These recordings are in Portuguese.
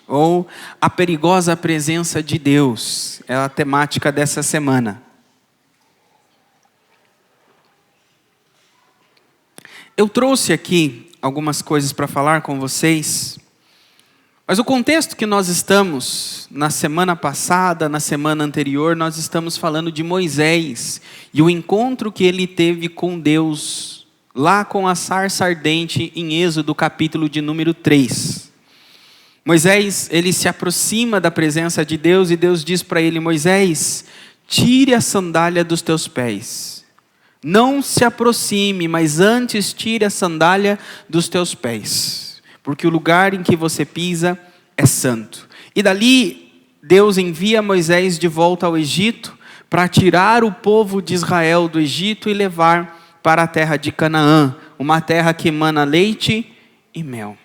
ou a perigosa presença de Deus. É a temática dessa semana. Eu trouxe aqui algumas coisas para falar com vocês, mas o contexto que nós estamos, na semana passada, na semana anterior, nós estamos falando de Moisés e o encontro que ele teve com Deus, lá com a sarça ardente em Êxodo, capítulo de número 3. Moisés, ele se aproxima da presença de Deus e Deus diz para ele: Moisés, tire a sandália dos teus pés. Não se aproxime, mas antes tire a sandália dos teus pés, porque o lugar em que você pisa é santo. E dali, Deus envia Moisés de volta ao Egito para tirar o povo de Israel do Egito e levar para a terra de Canaã, uma terra que emana leite e mel.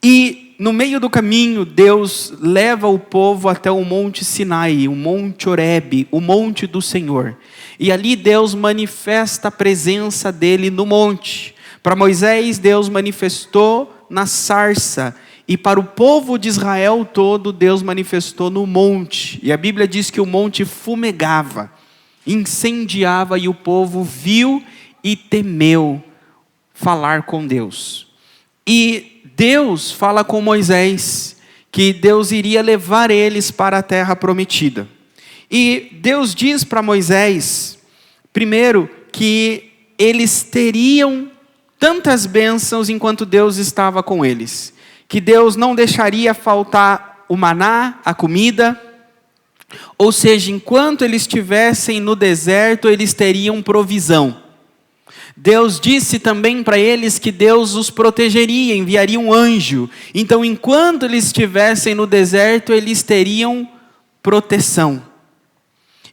E no meio do caminho, Deus leva o povo até o Monte Sinai, o Monte Horebe, o Monte do Senhor. E ali Deus manifesta a presença dele no monte. Para Moisés, Deus manifestou na sarça. E para o povo de Israel todo, Deus manifestou no monte. E a Bíblia diz que o monte fumegava, incendiava, e o povo viu e temeu falar com Deus. E Deus fala com Moisés que Deus iria levar eles para a terra prometida. E Deus diz para Moisés, primeiro, que eles teriam tantas bênçãos enquanto Deus estava com eles. Que Deus não deixaria faltar o maná, a comida. Ou seja, enquanto eles estivessem no deserto, eles teriam provisão. Deus disse também para eles que Deus os protegeria, enviaria um anjo. Então, enquanto eles estivessem no deserto, eles teriam proteção.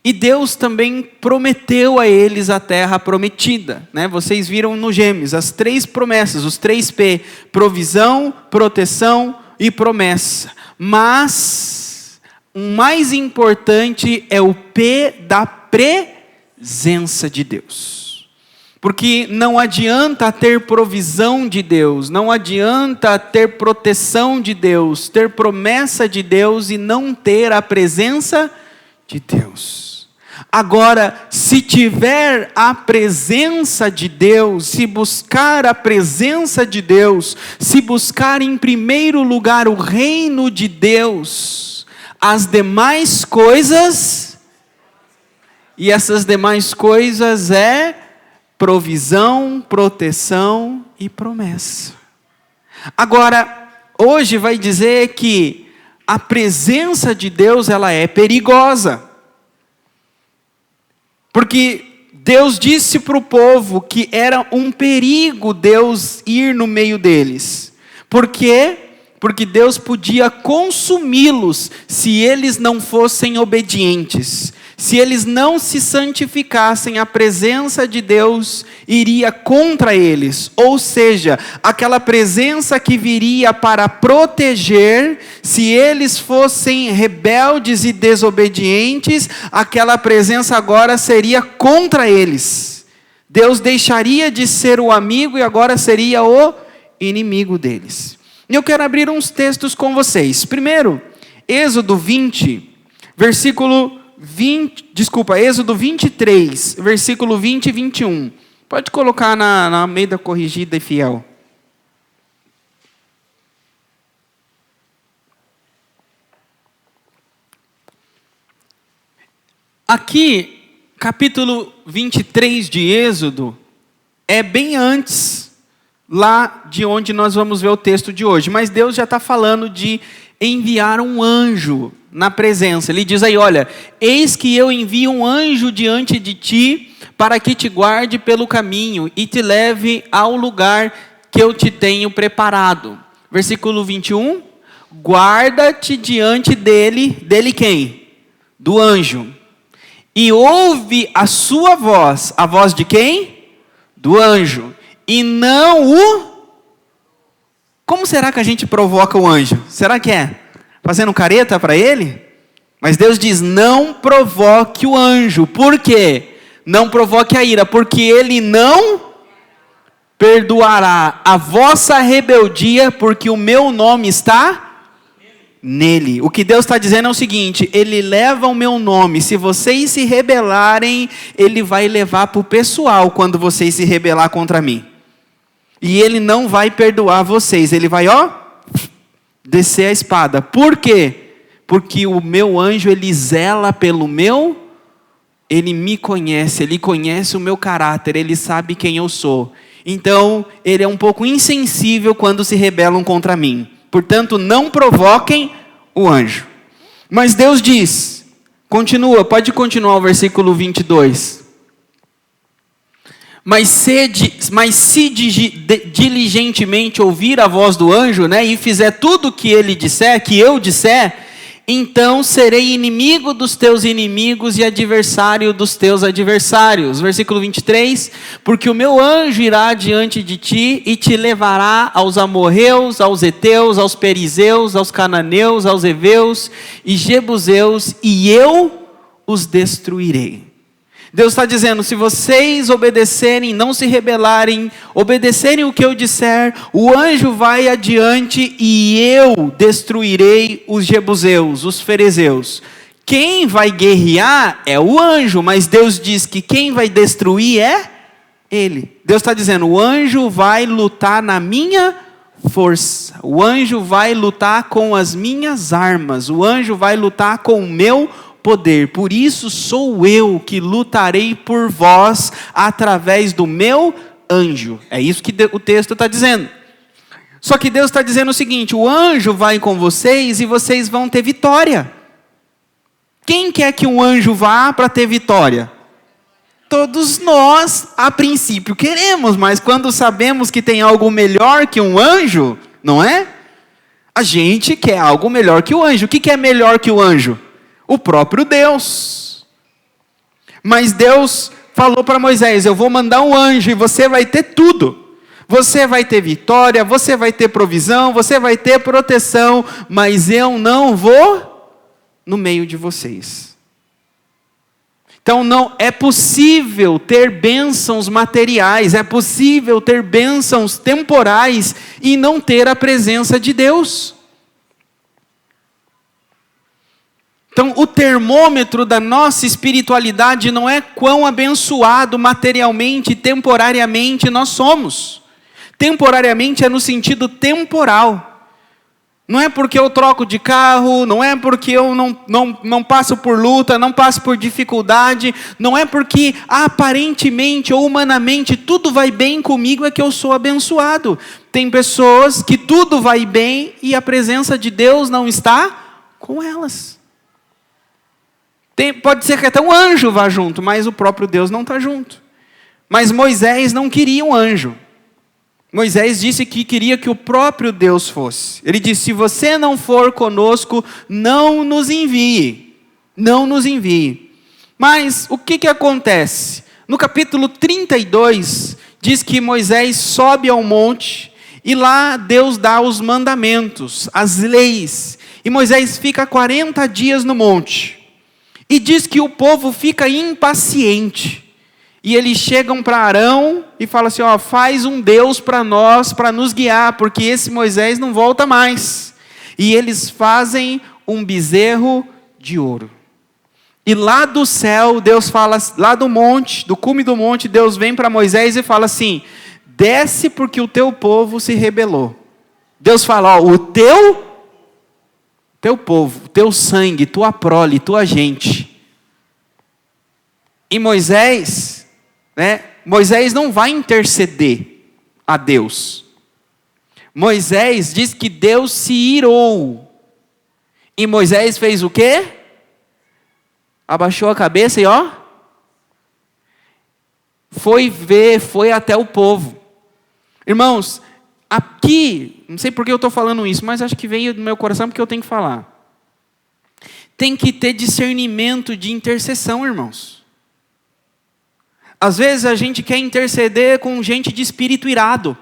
E Deus também prometeu a eles a terra prometida, né? Vocês viram no Gênesis as 3 promessas, os 3 P: provisão, proteção e promessa. Mas o mais importante é o P da presença de Deus. Porque não adianta ter provisão de Deus, não adianta ter proteção de Deus, ter promessa de Deus e não ter a presença de Deus. Agora, se tiver a presença de Deus, se buscar a presença de Deus, se buscar em primeiro lugar o reino de Deus, as demais coisas, e essas demais coisas é provisão, proteção e promessa. Agora, hoje vai dizer que a presença de Deus, ela é perigosa. Porque Deus disse para o povo que era um perigo Deus ir no meio deles. Por quê? Porque Deus podia consumi-los se eles não fossem obedientes. Se eles não se santificassem, a presença de Deus iria contra eles. Ou seja, aquela presença que viria para proteger, se eles fossem rebeldes e desobedientes, aquela presença agora seria contra eles. Deus deixaria de ser o amigo e agora seria o inimigo deles. E eu quero abrir uns textos com vocês. Primeiro, Êxodo 23, versículo 20 e 21. Pode colocar na Almeida Corrigida e Fiel. Aqui, capítulo 23 de Êxodo, é bem antes, lá de onde nós vamos ver o texto de hoje. Mas Deus já está falando de enviar um anjo na presença. Ele diz aí, olha, eis que eu envio um anjo diante de ti, para que te guarde pelo caminho e te leve ao lugar que eu te tenho preparado. Versículo 21, guarda-te diante dele quem? Do anjo. E ouve a sua voz. A voz de quem? Do anjo. E não o... Como será que a gente provoca o anjo? Será que é fazendo careta para ele? Mas Deus diz, não provoque o anjo. Por quê? Não provoque a ira, porque ele não perdoará a vossa rebeldia, porque o meu nome está nele. O que Deus está dizendo é o seguinte: Ele leva o meu nome. Se vocês se rebelarem, Ele vai levar para o pessoal quando vocês se rebelar contra mim. E Ele não vai perdoar vocês. Ele vai, descer a espada. Por quê? Porque o meu anjo, ele zela pelo meu. Ele me conhece, ele conhece o meu caráter, ele sabe quem eu sou. Então, ele é um pouco insensível quando se rebelam contra mim. Portanto, não provoquem o anjo. Mas Deus diz, pode continuar o versículo 22. Mas se diligentemente ouvir a voz do anjo, e fizer tudo o que ele disser, que eu disser, então serei inimigo dos teus inimigos e adversário dos teus adversários. Versículo 23, porque o meu anjo irá diante de ti e te levará aos amorreus, aos heteus, aos perizeus, aos cananeus, aos heveus e jebuseus, e eu os destruirei. Deus está dizendo, se vocês obedecerem, não se rebelarem, obedecerem o que eu disser, o anjo vai adiante e eu destruirei os jebuseus, os ferezeus. Quem vai guerrear é o anjo, mas Deus diz que quem vai destruir é ele. Deus está dizendo, o anjo vai lutar na minha força, o anjo vai lutar com as minhas armas, o anjo vai lutar com o meu poder. Por isso sou eu que lutarei por vós através do meu anjo. É isso que o texto está dizendo. Só que Deus está dizendo o seguinte: o anjo vai com vocês e vocês vão ter vitória. Quem quer que um anjo vá para ter vitória? Todos nós, a princípio, queremos, mas quando sabemos que tem algo melhor que um anjo, não é? A gente quer algo melhor que o anjo. O que é melhor que o anjo? O próprio Deus. Mas Deus falou para Moisés, eu vou mandar um anjo e você vai ter tudo. Você vai ter vitória, você vai ter provisão, você vai ter proteção, mas eu não vou no meio de vocês. Então não é possível ter bênçãos materiais, é possível ter bênçãos temporais e não ter a presença de Deus. Então, o termômetro da nossa espiritualidade não é quão abençoado materialmente e temporariamente nós somos. Temporariamente é no sentido temporal. Não é porque eu troco de carro, não é porque eu não passo por luta, não passo por dificuldade, não é porque aparentemente ou humanamente tudo vai bem comigo é que eu sou abençoado. Tem pessoas que tudo vai bem e a presença de Deus não está com elas. Pode ser que até um anjo vá junto, mas o próprio Deus não está junto. Mas Moisés não queria um anjo. Moisés disse que queria que o próprio Deus fosse. Ele disse, se você não for conosco, não nos envie. Não nos envie. Mas o que acontece? No capítulo 32, diz que Moisés sobe ao monte e lá Deus dá os mandamentos, as leis. E Moisés fica 40 dias no monte. E diz que o povo fica impaciente. E eles chegam para Arão e falam assim, faz um Deus para nós, para nos guiar, porque esse Moisés não volta mais. E eles fazem um bezerro de ouro. E lá do céu, Deus fala, lá do monte, do cume do monte, Deus vem para Moisés e fala assim, desce porque o teu povo se rebelou. Deus fala, o teu povo, teu sangue, tua prole, tua gente. E Moisés não vai interceder a Deus. Moisés diz que Deus se irou. E Moisés fez o quê? Abaixou a cabeça e foi até o povo. Irmãos, aqui, não sei por que eu estou falando isso, mas acho que veio do meu coração porque eu tenho que falar. Tem que ter discernimento de intercessão, irmãos. Às vezes a gente quer interceder com gente de espírito irado.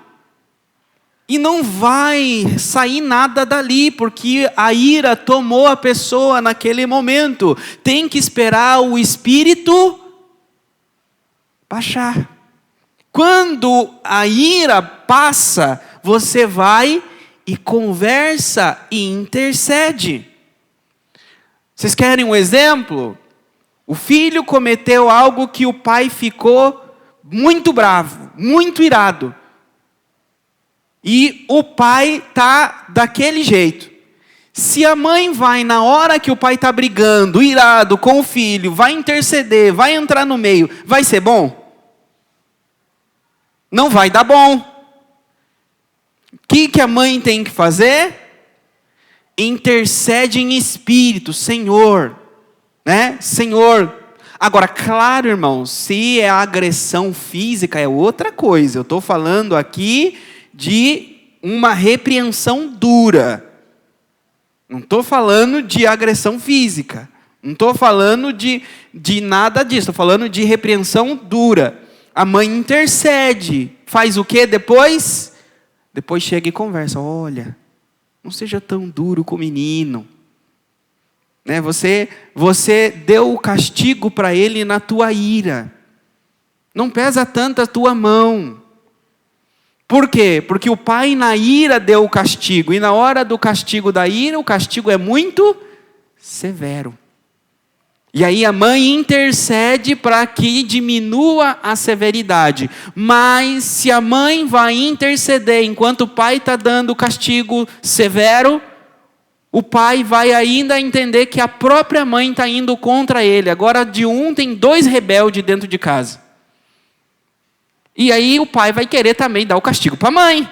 E não vai sair nada dali, porque a ira tomou a pessoa naquele momento. Tem que esperar o espírito baixar. Quando a ira passa, você vai e conversa e intercede. Vocês querem um exemplo? O filho cometeu algo que o pai ficou muito bravo, muito irado. E o pai está daquele jeito. Se a mãe vai na hora que o pai está brigando, irado com o filho, vai interceder, vai entrar no meio, vai ser bom? Não vai dar bom. O que a mãe tem que fazer? Intercede em espírito, Senhor, né? Senhor. Agora, claro, irmãos, se é agressão física é outra coisa. Eu estou falando aqui de uma repreensão dura. Não estou falando de agressão física. Não estou falando de nada disso. Estou falando de repreensão dura. A mãe intercede. Faz o quê depois? Depois chega e conversa. Olha, não seja tão duro com o menino. Né? Você deu o castigo para ele na tua ira. Não pesa tanto a tua mão. Por quê? Porque o pai na ira deu o castigo. E na hora do castigo da ira, o castigo é muito severo. E aí a mãe intercede para que diminua a severidade. Mas se a mãe vai interceder enquanto o pai está dando o castigo severo, o pai vai ainda entender que a própria mãe está indo contra ele. Agora de um tem 2 rebeldes dentro de casa. E aí o pai vai querer também dar o castigo para a mãe.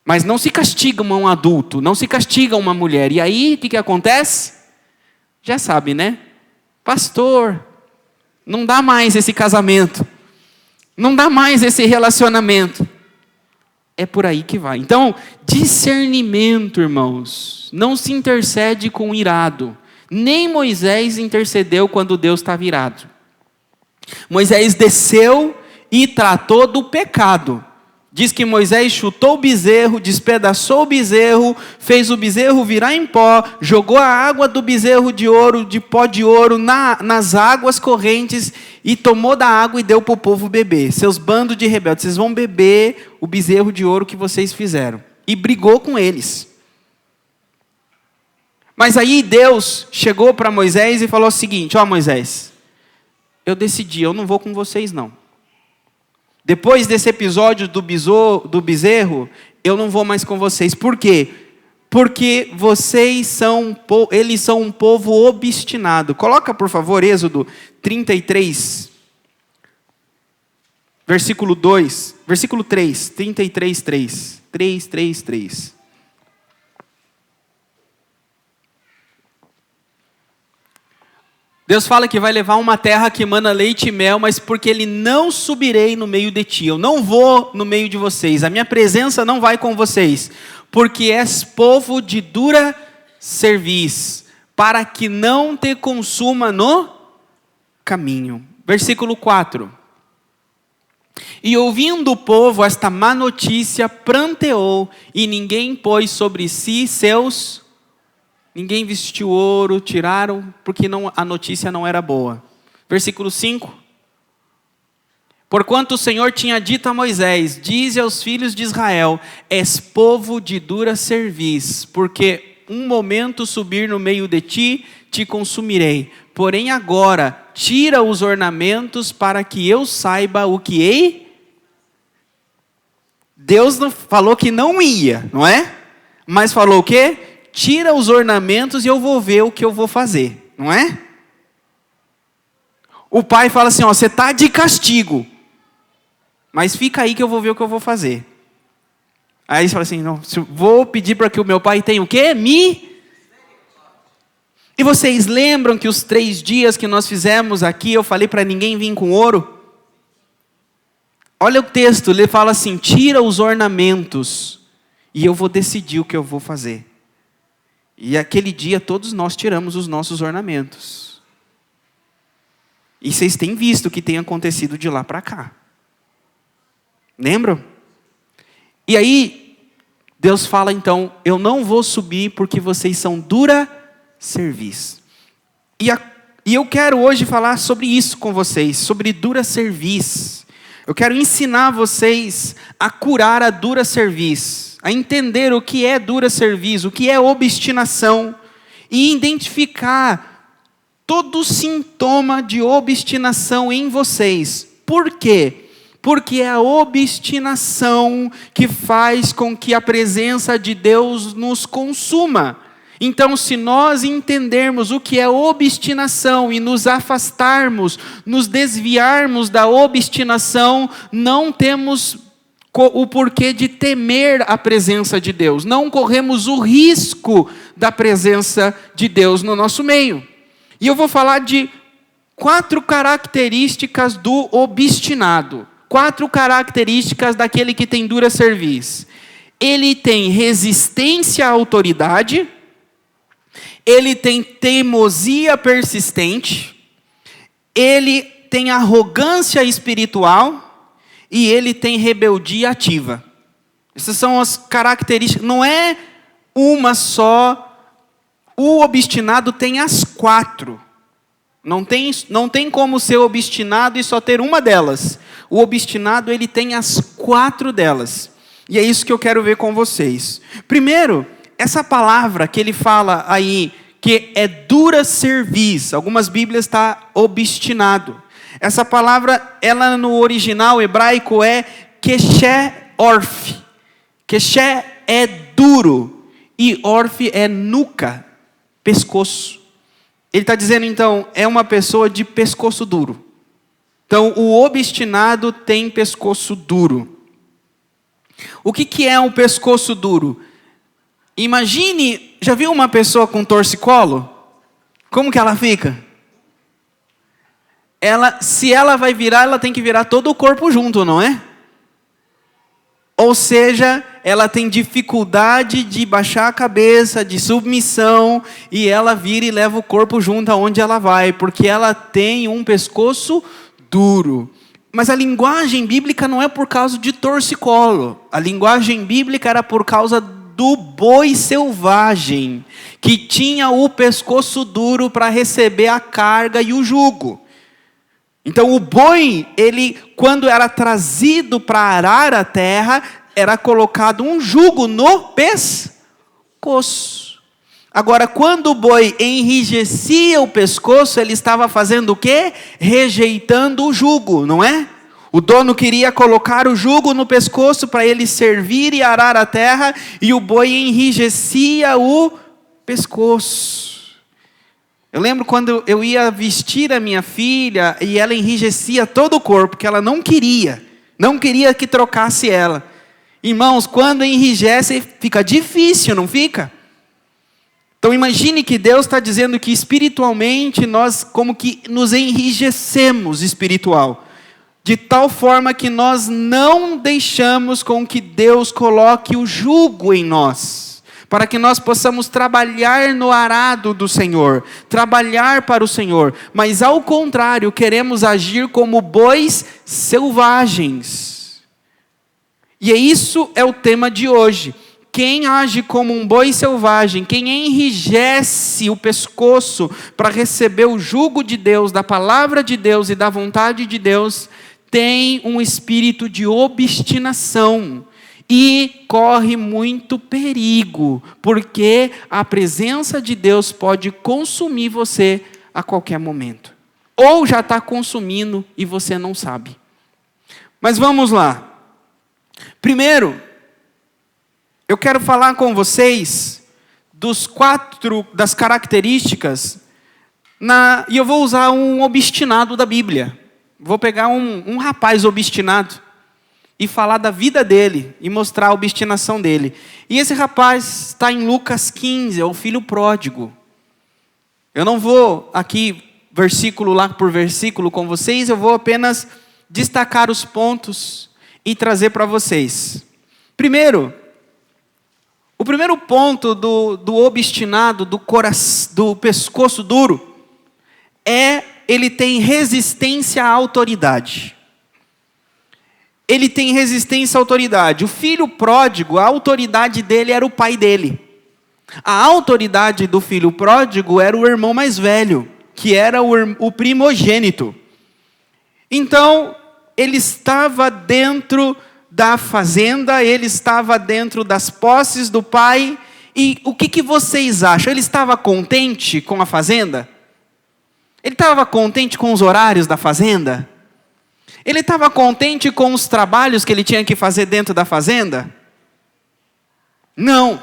Mas não se castiga um adulto, não se castiga uma mulher. E aí o que acontece? Já sabe, né? Pastor, não dá mais esse casamento. Não dá mais esse relacionamento. É por aí que vai. Então, discernimento, irmãos. Não se intercede com o irado. Nem Moisés intercedeu quando Deus estava irado. Moisés desceu e tratou do pecado. Diz que Moisés chutou o bezerro, despedaçou o bezerro, fez o bezerro virar em pó, jogou a água do bezerro de ouro, de pó de ouro, nas águas correntes, e tomou da água e deu para o povo beber. Seus bandos de rebeldes, vocês vão beber o bezerro de ouro que vocês fizeram. E brigou com eles. Mas aí Deus chegou para Moisés e falou o seguinte: ó Moisés, eu decidi, eu não vou com vocês não. Depois desse episódio do bezerro, eu não vou mais com vocês. Por quê? Porque eles são um povo obstinado. Coloca, por favor, Êxodo 33, versículo 2, versículo 3, 33, 3. 3, 3, 3. Deus fala que vai levar uma terra que emana leite e mel, mas porque Ele não subirei no meio de ti. Eu não vou no meio de vocês. A minha presença não vai com vocês. Porque és povo de dura cerviz, para que não te consuma no caminho. Versículo 4. E ouvindo o povo esta má notícia, pranteou, e ninguém pôs sobre si seus... Ninguém vestiu ouro, tiraram, porque a notícia não era boa. Versículo 5. Porquanto o Senhor tinha dito a Moisés, dize aos filhos de Israel, és povo de dura cerviz, porque um momento subir no meio de ti, te consumirei. Porém agora, tira os ornamentos para que eu saiba o que hei. Deus não falou que não ia, não é? Mas falou o quê? Tira os ornamentos e eu vou ver o que eu vou fazer, não é? O pai fala assim, ó, você está de castigo, mas fica aí que eu vou ver o que eu vou fazer. Aí você fala assim, não, vou pedir para que o meu pai tenha o quê? E vocês lembram que os 3 dias que nós fizemos aqui, eu falei para ninguém vir com ouro? Olha o texto, ele fala assim, tira os ornamentos e eu vou decidir o que eu vou fazer. E aquele dia todos nós tiramos os nossos ornamentos. E vocês têm visto o que tem acontecido de lá para cá. Lembram? E aí, Deus fala então, eu não vou subir porque vocês são dura cerviz. E eu quero hoje falar sobre isso com vocês, sobre dura cerviz. Eu quero ensinar vocês a curar a dura cerviz. a entender o que é dura cerviz, o que é obstinação, e identificar todo sintoma de obstinação em vocês. Por quê? Porque é a obstinação que faz com que a presença de Deus nos consuma. Então, se nós entendermos o que é obstinação e nos afastarmos, nos desviarmos da obstinação, não temos o porquê de temer a presença de Deus. Não corremos o risco da presença de Deus no nosso meio. E eu vou falar de 4 características do obstinado. 4 características daquele que tem dura cerviz. Ele tem resistência à autoridade, ele tem teimosia persistente, ele tem arrogância espiritual e ele tem rebeldia ativa. Essas são as características, não é uma só. O obstinado tem as 4. Não tem como ser obstinado e só ter uma delas. O obstinado, ele tem as 4 delas. E é isso que eu quero ver com vocês. Primeiro, essa palavra que ele fala aí, que é dura cerviz. Algumas Bíblias está obstinado. Essa palavra, ela no original hebraico é keshe orf. Keshe é duro e orf é nuca, pescoço. Ele está dizendo, então, é uma pessoa de pescoço duro. Então, o obstinado tem pescoço duro. O que é um pescoço duro? Imagine, já viu uma pessoa com torcicolo? Como que ela fica? Se ela vai virar, ela tem que virar todo o corpo junto, não é? Ou seja, ela tem dificuldade de baixar a cabeça, de submissão, e ela vira e leva o corpo junto aonde ela vai, porque ela tem um pescoço duro. Mas a linguagem bíblica não é por causa de torcicolo. A linguagem bíblica era por causa do boi selvagem, que tinha o pescoço duro para receber a carga e o jugo. Então o boi, ele, quando era trazido para arar a terra, era colocado um jugo no pescoço. Agora, quando o boi enrijecia o pescoço, ele estava fazendo o quê? Rejeitando o jugo, não é? O dono queria colocar o jugo no pescoço para ele servir e arar a terra, e o boi enrijecia o pescoço. Eu lembro quando eu ia vestir a minha filha e ela enrijecia todo o corpo, que ela não queria que trocasse ela. Irmãos, quando enrijece fica difícil, não fica? Então imagine que Deus está dizendo que espiritualmente nós como que nos enrijecemos espiritual. De tal forma que nós não deixamos com que Deus coloque o jugo em nós. Para que nós possamos trabalhar no arado do Senhor, trabalhar para o Senhor. Mas ao contrário, queremos agir como bois selvagens. E isso é o tema de hoje. Quem age como um boi selvagem, quem enrijece o pescoço para receber o jugo de Deus, da palavra de Deus e da vontade de Deus, tem um espírito de obstinação. E corre muito perigo, porque a presença de Deus pode consumir você a qualquer momento. Ou já está consumindo e você não sabe. Mas vamos lá. Primeiro, eu quero falar com vocês das características, e eu vou usar um obstinado da Bíblia. Vou pegar um rapaz obstinado e falar da vida dele, e mostrar a obstinação dele. E esse rapaz está em Lucas 15, é o filho pródigo. Eu não vou aqui, versículo lá por versículo com vocês, eu vou apenas destacar os pontos e trazer para vocês. Primeiro, o primeiro ponto do obstinado, do pescoço duro, ele tem resistência à autoridade. Ele tem resistência à autoridade. O filho pródigo, a autoridade dele era o pai dele. A autoridade do filho pródigo era o irmão mais velho, que era o primogênito. Então, ele estava dentro da fazenda, ele estava dentro das posses do pai. E o que vocês acham? Ele estava contente com a fazenda? Ele estava contente com os horários da fazenda? Ele estava contente com os trabalhos que ele tinha que fazer dentro da fazenda? Não.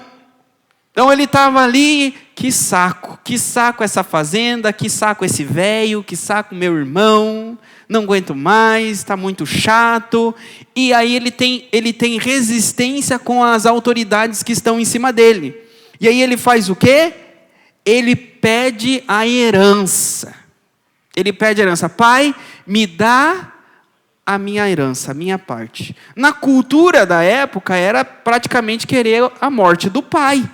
Então ele estava ali, que saco essa fazenda, que saco esse velho, que saco meu irmão, não aguento mais, está muito chato. E aí ele tem resistência com as autoridades que estão em cima dele. E aí ele faz o quê? Ele pede a herança. Ele pede a herança. Pai, me dá a minha herança, a minha parte. Na cultura da época, era praticamente querer a morte do pai.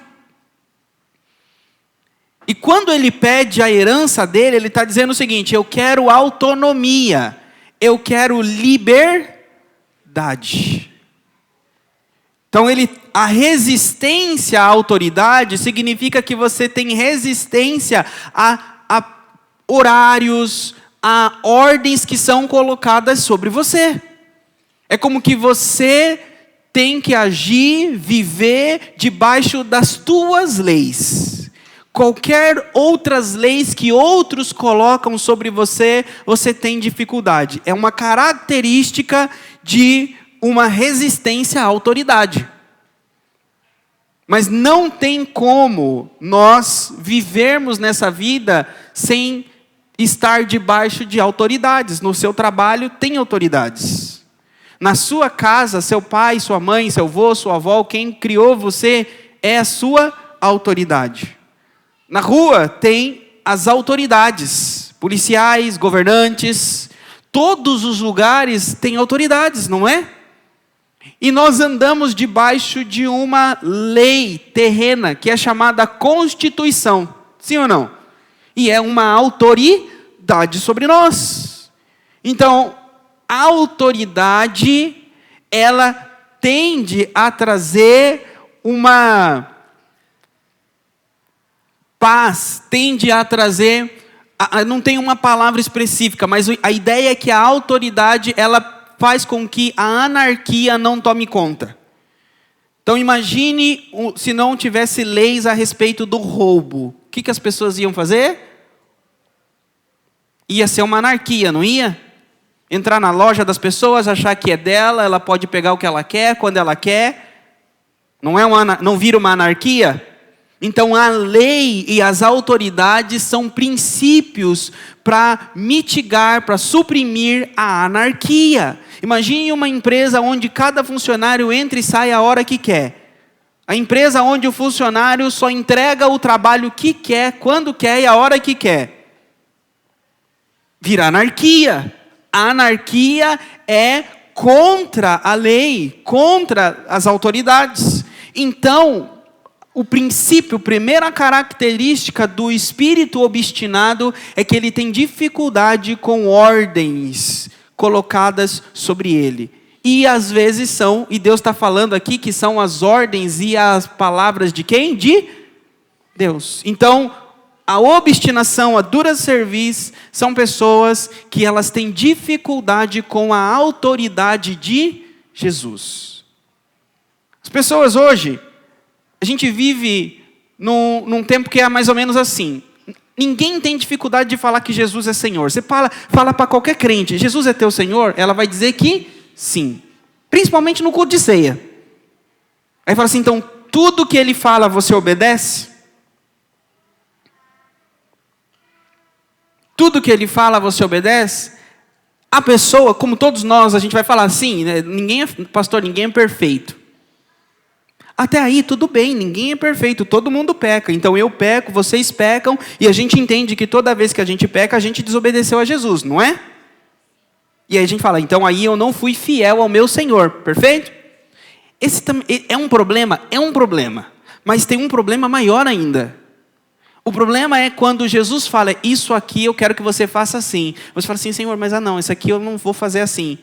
E quando ele pede a herança dele, ele está dizendo o seguinte: eu quero autonomia, eu quero liberdade. Então a resistência à autoridade significa que você tem resistência a horários, a ordens que são colocadas sobre você. É como que você tem que agir, viver debaixo das tuas leis. Qualquer outras leis que outros colocam sobre você, você tem dificuldade. É uma característica de uma resistência à autoridade. Mas não tem como nós vivermos nessa vida sem estar debaixo de autoridades. No seu trabalho tem autoridades. Na sua casa, seu pai, sua mãe, seu avô, sua avó, quem criou você é a sua autoridade. Na rua tem as autoridades, policiais, governantes, todos os lugares têm autoridades, não é? E nós andamos debaixo de uma lei terrena, que é chamada Constituição, sim ou não? E é uma autoridade sobre nós. Então, a autoridade, ela tende a trazer uma paz, tende a trazer, não tem uma palavra específica, mas a ideia é que a autoridade, ela faz com que a anarquia não tome conta. Então imagine se não tivesse leis a respeito do roubo. O que as pessoas iam fazer? Ia ser uma anarquia, não ia? Entrar na loja das pessoas, achar que é dela, ela pode pegar o que ela quer, quando ela quer. Não vira uma anarquia? Então a lei e as autoridades são princípios para mitigar, para suprimir a anarquia. Imagine uma empresa onde cada funcionário entra e sai a hora que quer. A empresa onde o funcionário só entrega o trabalho que quer, quando quer e a hora que quer. Vira anarquia. A anarquia é contra a lei, contra as autoridades. Então, o princípio, a primeira característica do espírito obstinado é que ele tem dificuldade com ordens colocadas sobre ele. E às vezes e Deus está falando aqui que são as ordens e as palavras de quem? De Deus. Então, a obstinação, a dura serviço, são pessoas que elas têm dificuldade com a autoridade de Jesus. As pessoas hoje, a gente vive num tempo que é mais ou menos assim. Ninguém tem dificuldade de falar que Jesus é Senhor. Você fala para qualquer crente, Jesus é teu Senhor? Ela vai dizer que sim. Principalmente no culto de ceia. Aí fala assim, então, tudo que ele fala você obedece? Tudo que ele fala você obedece? A pessoa, como todos nós, a gente vai falar assim, né? Pastor, ninguém é perfeito. Até aí tudo bem, ninguém é perfeito, todo mundo peca. Então eu peco, vocês pecam, e a gente entende que toda vez que a gente peca, a gente desobedeceu a Jesus, não é? E aí a gente fala, então aí eu não fui fiel ao meu Senhor, perfeito? Esse é um problema, mas tem um problema maior ainda. O problema é quando Jesus fala, isso aqui eu quero que você faça assim. Você fala assim, Senhor, mas não, isso aqui eu não vou fazer assim.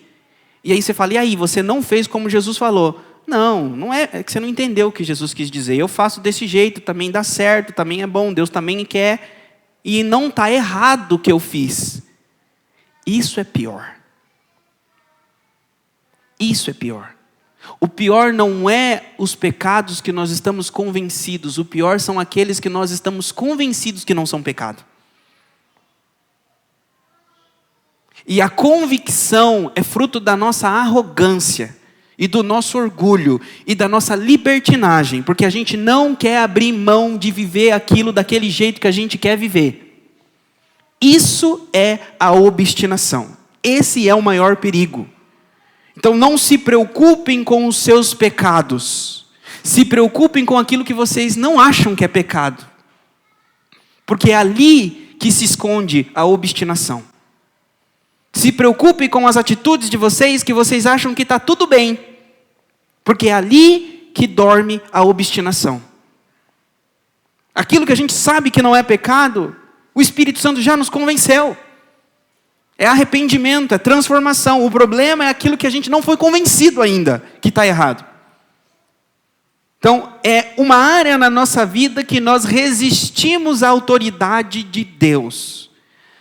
E aí você fala, e aí, você não fez como Jesus falou. Não é que você não entendeu o que Jesus quis dizer. Eu faço desse jeito, também dá certo, também é bom, Deus também quer. E não está errado o que eu fiz. Isso é pior. Isso é pior. O pior não é os pecados que nós estamos convencidos, o pior são aqueles que nós estamos convencidos que não são pecado. E a convicção é fruto da nossa arrogância, e do nosso orgulho, e da nossa libertinagem, porque a gente não quer abrir mão de viver aquilo daquele jeito que a gente quer viver. Isso é a obstinação. Esse é o maior perigo. Então não se preocupem com os seus pecados. Se preocupem com aquilo que vocês não acham que é pecado. Porque é ali que se esconde a obstinação. Se preocupe com as atitudes de vocês que vocês acham que está tudo bem. Porque é ali que dorme a obstinação. Aquilo que a gente sabe que não é pecado, o Espírito Santo já nos convenceu. É arrependimento, é transformação. O problema é aquilo que a gente não foi convencido ainda que está errado. Então, é uma área na nossa vida que nós resistimos à autoridade de Deus.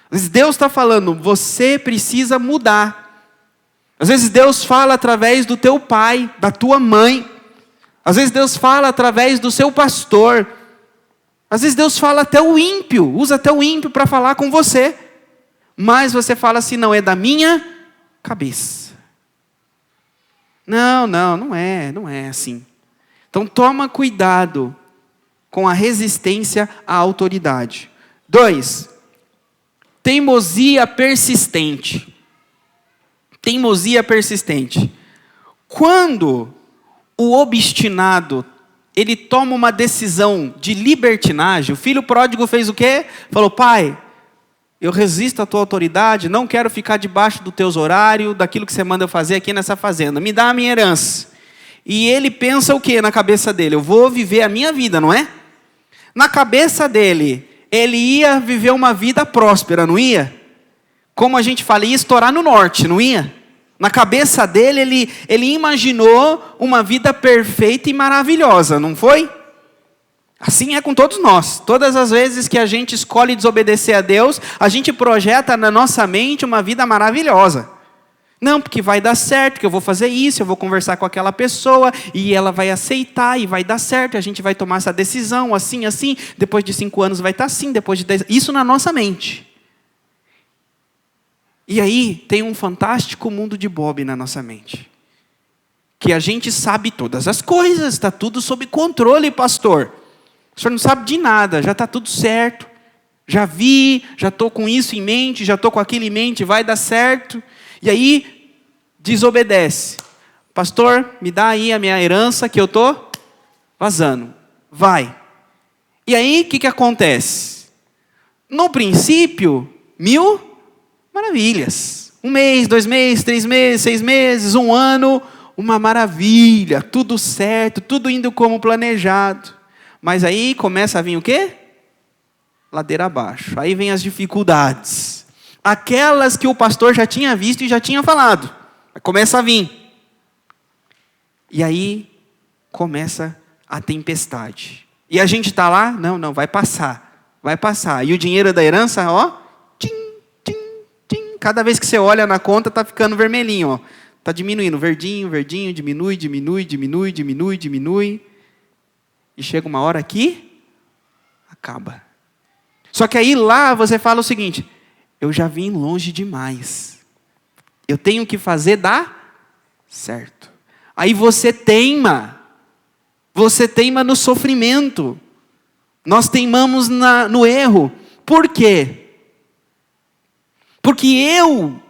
Às vezes Deus está falando, você precisa mudar. Às vezes Deus fala através do teu pai, da tua mãe. Às vezes Deus fala através do seu pastor. Às vezes Deus fala até o ímpio, usa até o ímpio para falar com você. Mas você fala assim, não, é da minha cabeça. Não é assim. Então toma cuidado com a resistência à autoridade. 2, teimosia persistente. Teimosia persistente. Quando o obstinado, ele toma uma decisão de libertinagem, o filho pródigo fez o quê? Falou, pai, eu resisto à tua autoridade, não quero ficar debaixo dos teus horários, daquilo que você manda eu fazer aqui nessa fazenda, me dá a minha herança. E ele pensa o quê na cabeça dele? Eu vou viver a minha vida, não é? Na cabeça dele, ele ia viver uma vida próspera, não ia? Como a gente fala, ia estourar no norte, não ia? Na cabeça dele, ele imaginou uma vida perfeita e maravilhosa, não foi? Assim é com todos nós. Todas as vezes que a gente escolhe desobedecer a Deus, a gente projeta na nossa mente uma vida maravilhosa. Não, porque vai dar certo, que eu vou fazer isso, eu vou conversar com aquela pessoa, e ela vai aceitar, e vai dar certo, a gente vai tomar essa decisão, assim, depois de 5 anos vai estar assim, depois de 10... Isso na nossa mente. E aí, tem um fantástico mundo de Bob na nossa mente. Que a gente sabe todas as coisas, está tudo sob controle, pastor. O senhor não sabe de nada, já está tudo certo. Já vi, já estou com isso em mente, já estou com aquilo em mente, vai dar certo. E aí, desobedece. Pastor, me dá aí a minha herança que eu estou vazando. Vai. E aí, o que acontece? No princípio, 1000 maravilhas. 1 mês, 2 meses, 3 meses, 6 meses, 1 ano, uma maravilha. Tudo certo, tudo indo como planejado. Mas aí começa a vir o quê? Ladeira abaixo. Aí vem as dificuldades. Aquelas que o pastor já tinha visto e já tinha falado. Começa a vir. E aí começa a tempestade. E a gente está lá? Não, vai passar. Vai passar. E o dinheiro da herança, ó. Tchim, tchim, tchim. Cada vez que você olha na conta, está ficando vermelhinho. Ó. Está diminuindo. Verdinho, diminui. E chega uma hora que acaba. Só que aí lá você fala o seguinte, eu já vim longe demais. Eu tenho que fazer dar certo. Aí você teima. Você teima no sofrimento. Nós teimamos no erro. Por quê? Porque eu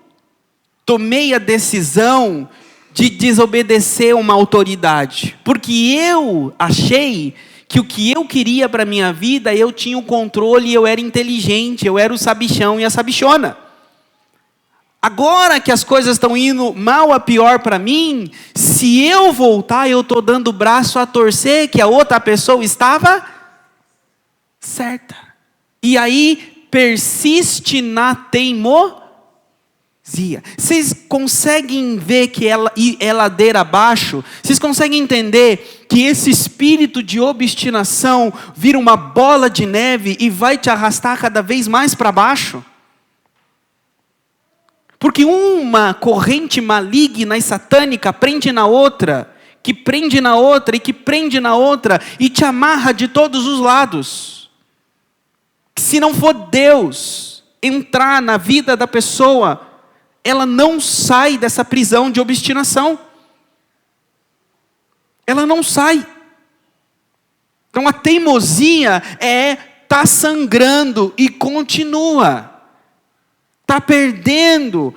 tomei a decisão de desobedecer uma autoridade. Porque eu achei que o que eu queria para a minha vida, eu tinha o controle, eu era inteligente, eu era o sabichão e a sabichona. Agora que as coisas estão indo mal a pior para mim, se eu voltar, eu estou dando o braço a torcer que a outra pessoa estava certa. E aí persiste na teimosia. Vocês conseguem ver que ela é ladeira abaixo? Vocês conseguem entender que esse espírito de obstinação vira uma bola de neve e vai te arrastar cada vez mais para baixo? Porque uma corrente maligna e satânica prende na outra, que prende na outra e que prende na outra e te amarra de todos os lados. Se não for Deus entrar na vida da pessoa, ela não sai dessa prisão de obstinação. Ela não sai. Então a teimosia tá sangrando e continua. Está perdendo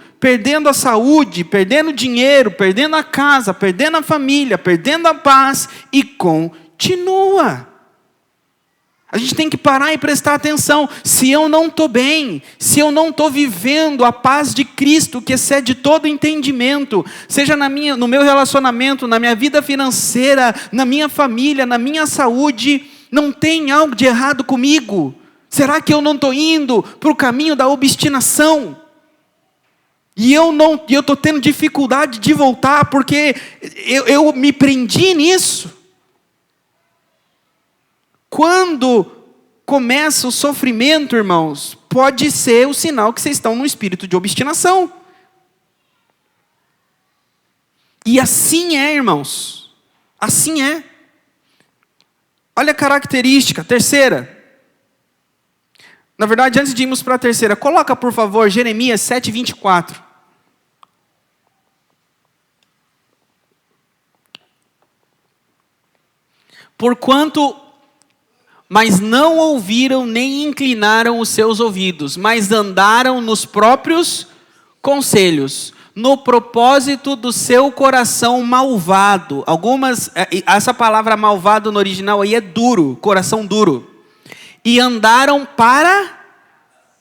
a saúde, perdendo dinheiro, perdendo a casa, perdendo a família, perdendo a paz e continua. A gente tem que parar e prestar atenção. Se eu não estou bem, se eu não estou vivendo a paz de Cristo, que excede todo entendimento, seja no meu relacionamento, na minha vida financeira, na minha família, na minha saúde, não tem algo de errado comigo? Será que eu não estou indo para o caminho da obstinação? E eu estou tendo dificuldade de voltar, porque eu me prendi nisso. Quando começa o sofrimento, irmãos, pode ser o sinal que vocês estão no espírito de obstinação. E assim é, irmãos. Assim é. Olha a característica, terceira. Na verdade, antes de irmos para a terceira, coloca, por favor, Jeremias 7:24. Porquanto, mas não ouviram nem inclinaram os seus ouvidos, mas andaram nos próprios conselhos, no propósito do seu coração malvado. Essa palavra malvado no original aí é duro, coração duro. E andaram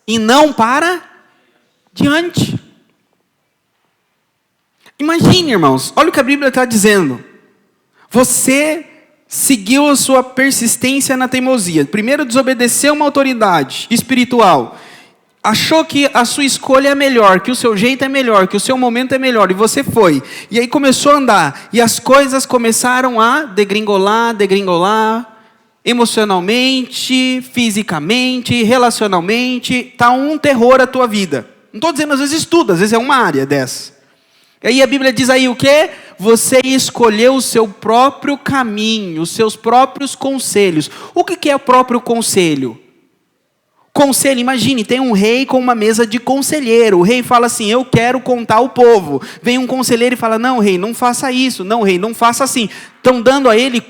e não para diante. Imagine, irmãos, olha o que a Bíblia está dizendo. Você seguiu a sua persistência na teimosia. Primeiro desobedeceu uma autoridade espiritual. Achou que a sua escolha é melhor, que o seu jeito é melhor, que o seu momento é melhor. E você foi. E aí começou a andar. E as coisas começaram a degringolar. Emocionalmente, fisicamente, relacionalmente. Está um terror a tua vida. Não estou dizendo às vezes tudo, às vezes é uma área dessa. E aí a Bíblia diz aí o quê? Você escolheu o seu próprio caminho, os seus próprios conselhos. O que é o próprio conselho? Conselho, imagine, tem um rei com uma mesa de conselheiro. O rei fala assim, eu quero contar ao povo. Vem um conselheiro e fala, não rei, não faça isso. Não rei, não faça assim. Estão dando a ele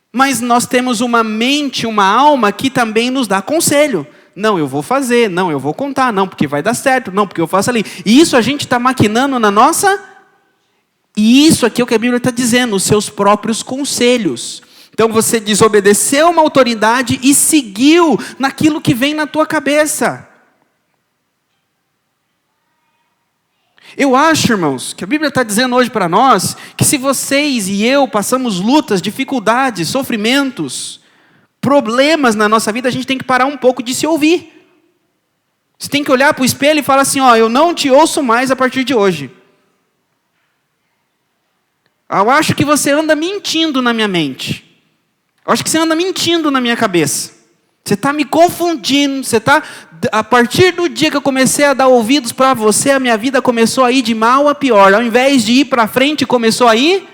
mas nós temos uma mente, uma alma que também nos dá conselho. Não, eu vou fazer, não, eu vou contar, não, porque vai dar certo, não, porque eu faço ali. E isso a gente está maquinando na nossa... E isso aqui é o que a Bíblia está dizendo, os seus próprios conselhos. Então você desobedeceu uma autoridade e seguiu naquilo que vem na tua cabeça. Eu acho, irmãos, que a Bíblia está dizendo hoje para nós, que se vocês e eu passamos lutas, dificuldades, sofrimentos, problemas na nossa vida, a gente tem que parar um pouco de se ouvir. Você tem que olhar para o espelho e falar assim, eu não te ouço mais a partir de hoje. Eu acho que você anda mentindo na minha mente. Eu acho que você anda mentindo na minha cabeça. Você está me confundindo. A partir do dia que eu comecei a dar ouvidos para você, a minha vida começou a ir de mal a pior. Ao invés de ir para frente, começou a ir.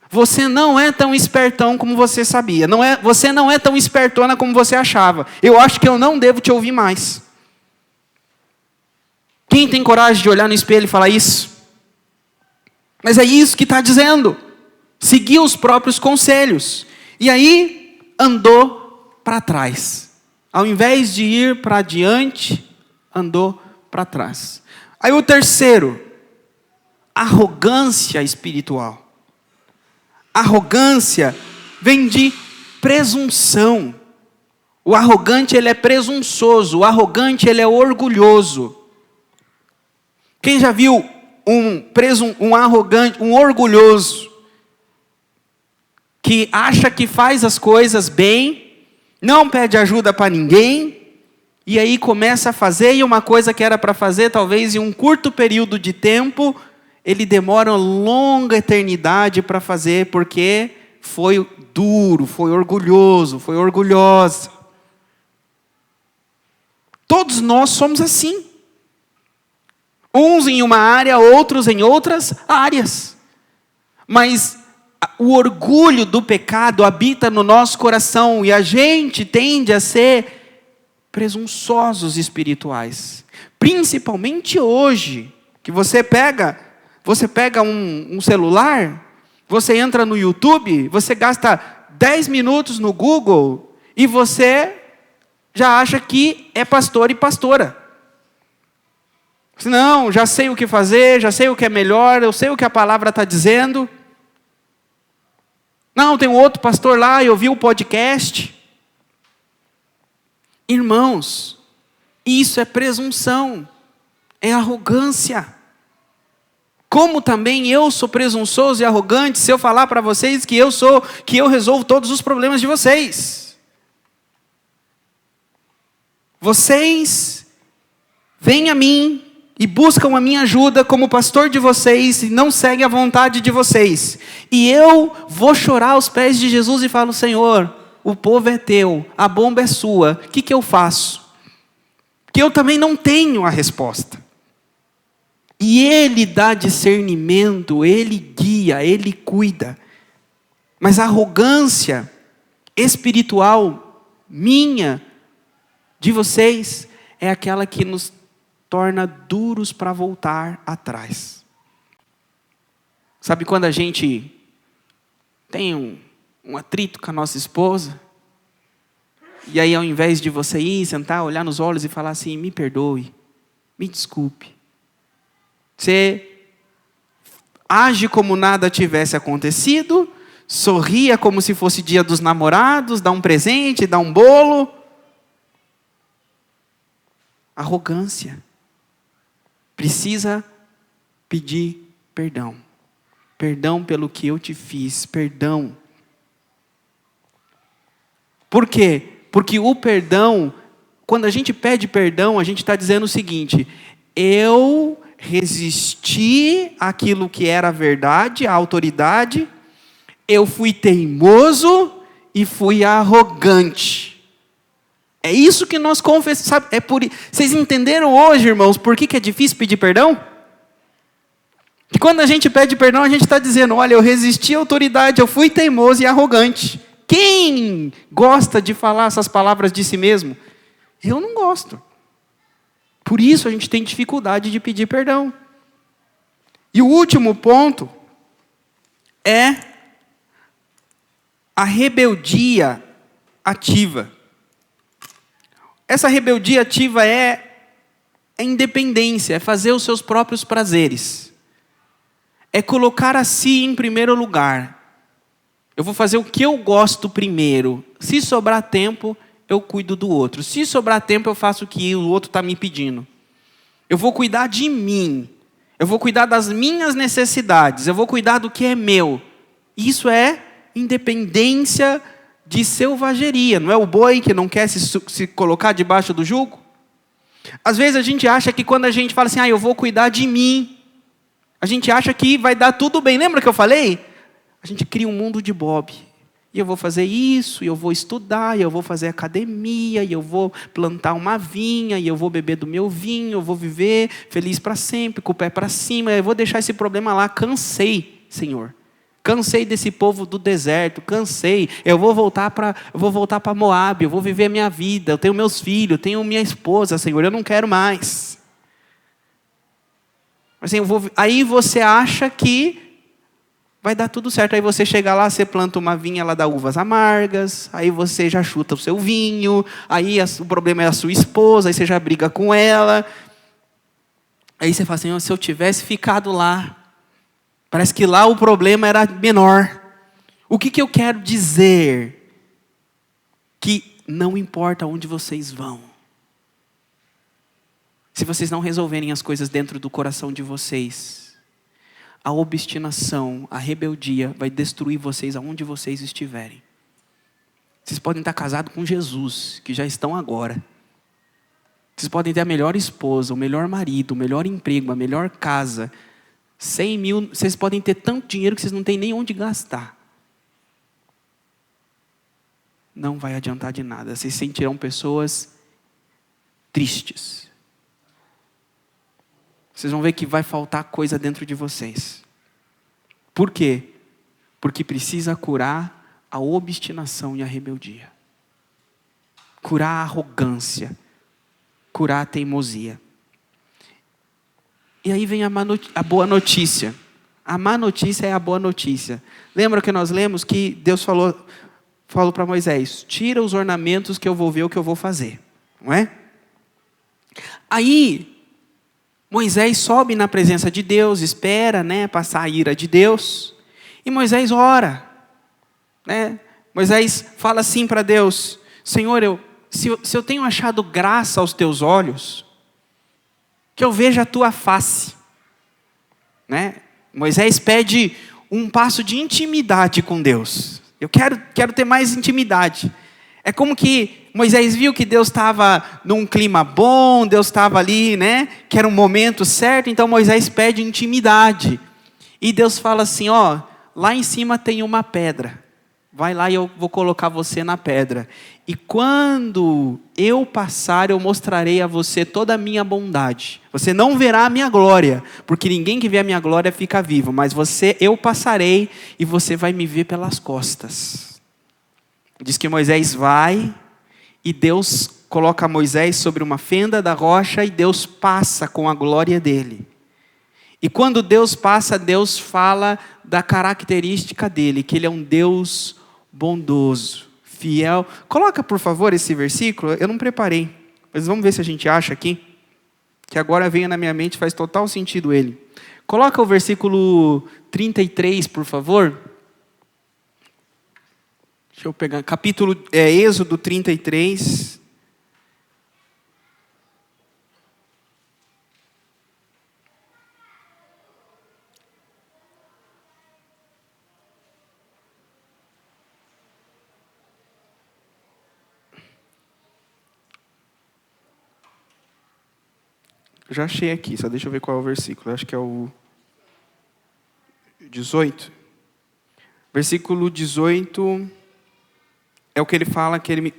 Você não é tão espertão como você sabia. Você não é tão espertona como você achava. Eu acho que eu não devo te ouvir mais. Quem tem coragem de olhar no espelho e falar isso? Mas é isso que está dizendo. Seguiu os próprios conselhos. E aí, andou para trás. Ao invés de ir para adiante, andou para trás. Aí o terceiro, arrogância espiritual. Arrogância vem de presunção. O arrogante, ele é presunçoso. O arrogante, ele é orgulhoso. Quem já viu um arrogante, um orgulhoso, que acha que faz as coisas bem, não pede ajuda para ninguém, e aí começa a fazer, e uma coisa que era para fazer, talvez em um curto período de tempo, ele demora uma longa eternidade para fazer, porque foi duro, foi orgulhoso, foi orgulhosa. Todos nós somos assim. Uns em uma área, outros em outras áreas. Mas o orgulho do pecado habita no nosso coração e a gente tende a ser presunçosos espirituais. Principalmente hoje, que você pega um celular, você entra no YouTube, você gasta 10 minutos no Google e você já acha que é pastor e pastora. Não, já sei o que fazer, já sei o que é melhor, eu sei o que a palavra está dizendo. Não, tem um outro pastor lá, eu vi o podcast. Irmãos, isso é presunção, é arrogância. Como também eu sou presunçoso e arrogante se eu falar para vocês que eu resolvo todos os problemas de vocês. Vocês vêm a mim e buscam a minha ajuda como pastor de vocês e não seguem a vontade de vocês. E eu vou chorar aos pés de Jesus e falo: Senhor, o povo é teu, a bomba é sua, o que eu faço? Que eu também não tenho a resposta. E Ele dá discernimento, Ele guia, Ele cuida. Mas a arrogância espiritual minha, de vocês, é aquela que nos torna duros para voltar atrás. Sabe quando a gente tem um atrito com a nossa esposa, e aí ao invés de você ir, sentar, olhar nos olhos e falar assim: me perdoe, me desculpe, você age como nada tivesse acontecido, sorria como se fosse dia dos namorados, dá um presente, dá um bolo. Arrogância. Precisa pedir perdão. Perdão pelo que eu te fiz, perdão. Por quê? Porque o perdão, quando a gente pede perdão, a gente está dizendo o seguinte: eu resisti àquilo que era a verdade, a autoridade, eu fui teimoso e fui arrogante. É isso que nós confessamos. Vocês entenderam hoje, irmãos, por que é difícil pedir perdão? Que quando a gente pede perdão, a gente está dizendo: olha, eu resisti à autoridade, eu fui teimoso e arrogante. Quem gosta de falar essas palavras de si mesmo? Eu não gosto. Por isso a gente tem dificuldade de pedir perdão. E o último ponto é a rebeldia ativa. Essa rebeldia ativa é independência, é fazer os seus próprios prazeres. É colocar a si em primeiro lugar. Eu vou fazer o que eu gosto primeiro. Se sobrar tempo, eu cuido do outro. Se sobrar tempo, eu faço o que o outro está me pedindo. Eu vou cuidar de mim. Eu vou cuidar das minhas necessidades. Eu vou cuidar do que é meu. Isso é independência de selvageria. Não é o boi que não quer se colocar debaixo do jugo? Às vezes a gente acha que quando a gente fala assim: eu vou cuidar de mim, a gente acha que vai dar tudo bem. Lembra que eu falei? A gente cria um mundo de Bob. E eu vou fazer isso, e eu vou estudar, e eu vou fazer academia, e eu vou plantar uma vinha, e eu vou beber do meu vinho, eu vou viver feliz para sempre, com o pé para cima, eu vou deixar esse problema lá. Cansei, Senhor. Cansei desse povo do deserto, cansei. Eu vou voltar para Moabe, eu vou viver a minha vida, eu tenho meus filhos, eu tenho minha esposa, Senhor, eu não quero mais. Assim, aí você acha que vai dar tudo certo. Aí você chega lá, você planta uma vinha, ela dá uvas amargas, aí você já chuta o seu vinho, aí o problema é a sua esposa, aí você já briga com ela. Aí você fala assim: se eu tivesse ficado lá, parece que lá o problema era menor. O que eu quero dizer? Que não importa onde vocês vão, se vocês não resolverem as coisas dentro do coração de vocês, a obstinação, a rebeldia vai destruir vocês aonde vocês estiverem. Vocês podem estar casados com Jesus, que já estão agora. Vocês podem ter a melhor esposa, o melhor marido, o melhor emprego, a melhor casa. 100 mil, vocês podem ter tanto dinheiro que vocês não têm nem onde gastar. Não vai adiantar de nada. Vocês sentirão pessoas tristes. Vocês vão ver que vai faltar coisa dentro de vocês. Por quê? Porque precisa curar a obstinação e a rebeldia. Curar a arrogância. Curar a teimosia. E aí vem a boa notícia. A má notícia é a boa notícia. Lembra que nós lemos que Deus falou para Moisés: tira os ornamentos que eu vou ver o que eu vou fazer. Não é? Aí, Moisés sobe na presença de Deus, espera, passar a ira de Deus. E Moisés ora. Moisés fala assim para Deus: Senhor, se eu tenho achado graça aos teus olhos, que eu veja a tua face. Moisés pede um passo de intimidade com Deus. Eu quero ter mais intimidade. É como que Moisés viu que Deus estava num clima bom, Deus estava ali, que era um momento certo, então Moisés pede intimidade. E Deus fala assim, lá em cima tem uma pedra. Vai lá e eu vou colocar você na pedra. E quando eu passar, eu mostrarei a você toda a minha bondade. Você não verá a minha glória, porque ninguém que vê a minha glória fica vivo. Mas eu passarei e você vai me ver pelas costas. Diz que Moisés vai e Deus coloca Moisés sobre uma fenda da rocha e Deus passa com a glória dele. E quando Deus passa, Deus fala da característica dele, que ele é um Deus bondoso, fiel. Coloca, por favor, esse versículo. Eu não preparei, mas vamos ver se a gente acha aqui. Que agora veio na minha mente, faz total sentido ele. Coloca o versículo 33, por favor. Deixa eu pegar. Êxodo 33. Já achei aqui, só deixa eu ver qual é o versículo. Acho que é o 18. Versículo 18 é o que ele fala que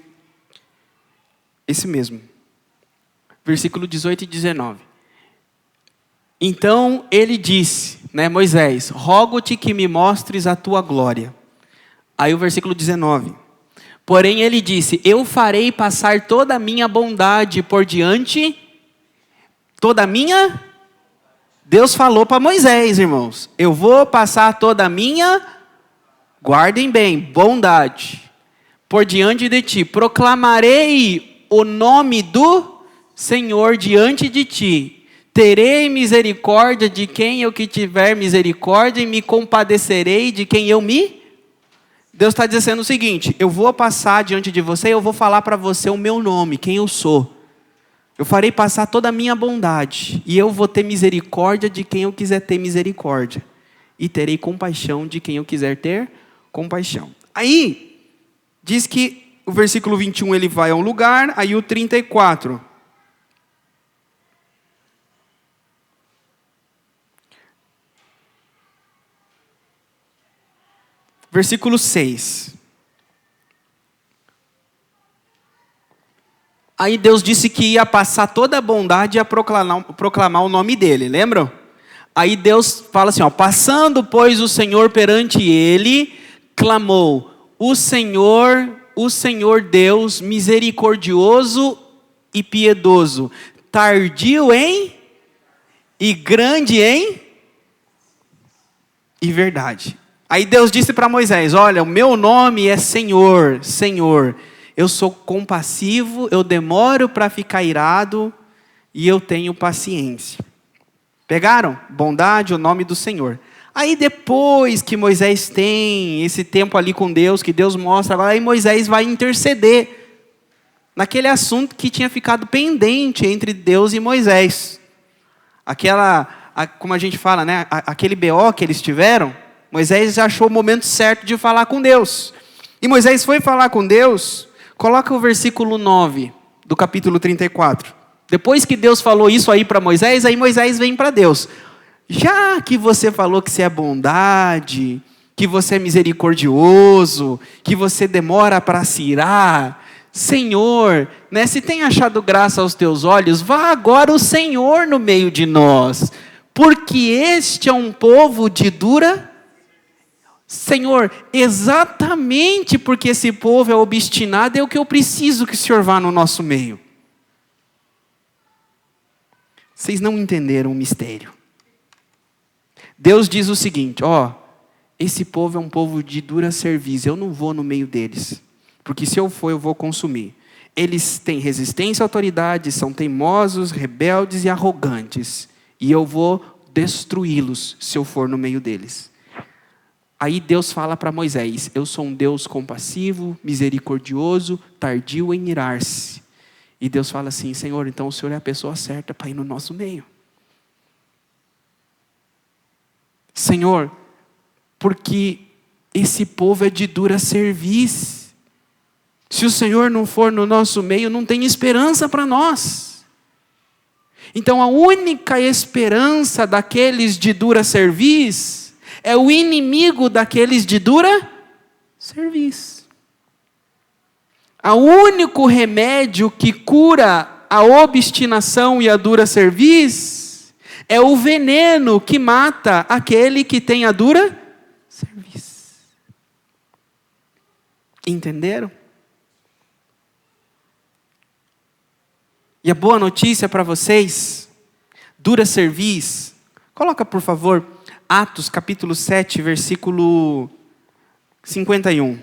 esse mesmo. Versículo 18 e 19. Então ele disse, Moisés, rogo-te que me mostres a tua glória. Aí o versículo 19. Porém ele disse, eu farei passar toda a minha bondade por diante. Toda a minha? Deus falou para Moisés, irmãos. Eu vou passar toda a minha, guardem bem, bondade, por diante de ti. Proclamarei o nome do Senhor diante de ti. Terei misericórdia de quem eu que tiver misericórdia e me compadecerei de quem eu me... Deus está dizendo o seguinte, eu vou passar diante de você e eu vou falar para você o meu nome, quem eu sou. Eu farei passar toda a minha bondade, e eu vou ter misericórdia de quem eu quiser ter misericórdia, e terei compaixão de quem eu quiser ter compaixão. Aí, diz que o versículo 21 ele vai a um lugar, aí o 34. Versículo 6. Aí Deus disse que ia passar toda a bondade e ia proclamar o nome dele, lembram? Aí Deus fala assim, passando pois o Senhor perante ele, clamou, o Senhor Deus misericordioso e piedoso, tardio e grande e verdade. Aí Deus disse para Moisés, olha, o meu nome é Senhor, Senhor. Eu sou compassivo, eu demoro para ficar irado e eu tenho paciência. Pegaram? Bondade, o nome do Senhor. Aí depois que Moisés tem esse tempo ali com Deus, que Deus mostra, agora aí Moisés vai interceder naquele assunto que tinha ficado pendente entre Deus e Moisés. Como a gente fala, aquele BO que eles tiveram, Moisés achou o momento certo de falar com Deus. E Moisés foi falar com Deus. Coloca o versículo 9 do capítulo 34. Depois que Deus falou isso aí para Moisés, aí Moisés vem para Deus. Já que você falou que você é bondade, que você é misericordioso, que você demora para se irar, Senhor, se tem achado graça aos teus olhos, vá agora o Senhor no meio de nós, porque este é um povo de dura... Senhor, exatamente porque esse povo é obstinado, é o que eu preciso que o Senhor vá no nosso meio. Vocês não entenderam o mistério. Deus diz o seguinte, esse povo é um povo de dura cerviz, eu não vou no meio deles, porque se eu for, eu vou consumir. Eles têm resistência à autoridade, são teimosos, rebeldes e arrogantes, e eu vou destruí-los se eu for no meio deles. Aí Deus fala para Moisés, eu sou um Deus compassivo, misericordioso, tardio em irar-se. E Deus fala assim, Senhor, então o Senhor é a pessoa certa para ir no nosso meio. Senhor, porque esse povo é de dura cerviz. Se o Senhor não for no nosso meio, não tem esperança para nós. Então a única esperança daqueles de dura cerviz é o inimigo daqueles de dura cerviz. O único remédio que cura a obstinação e a dura cerviz é o veneno que mata aquele que tem a dura cerviz. Entenderam? E a boa notícia para vocês, dura cerviz, coloca por favor, Atos capítulo 7, versículo 51.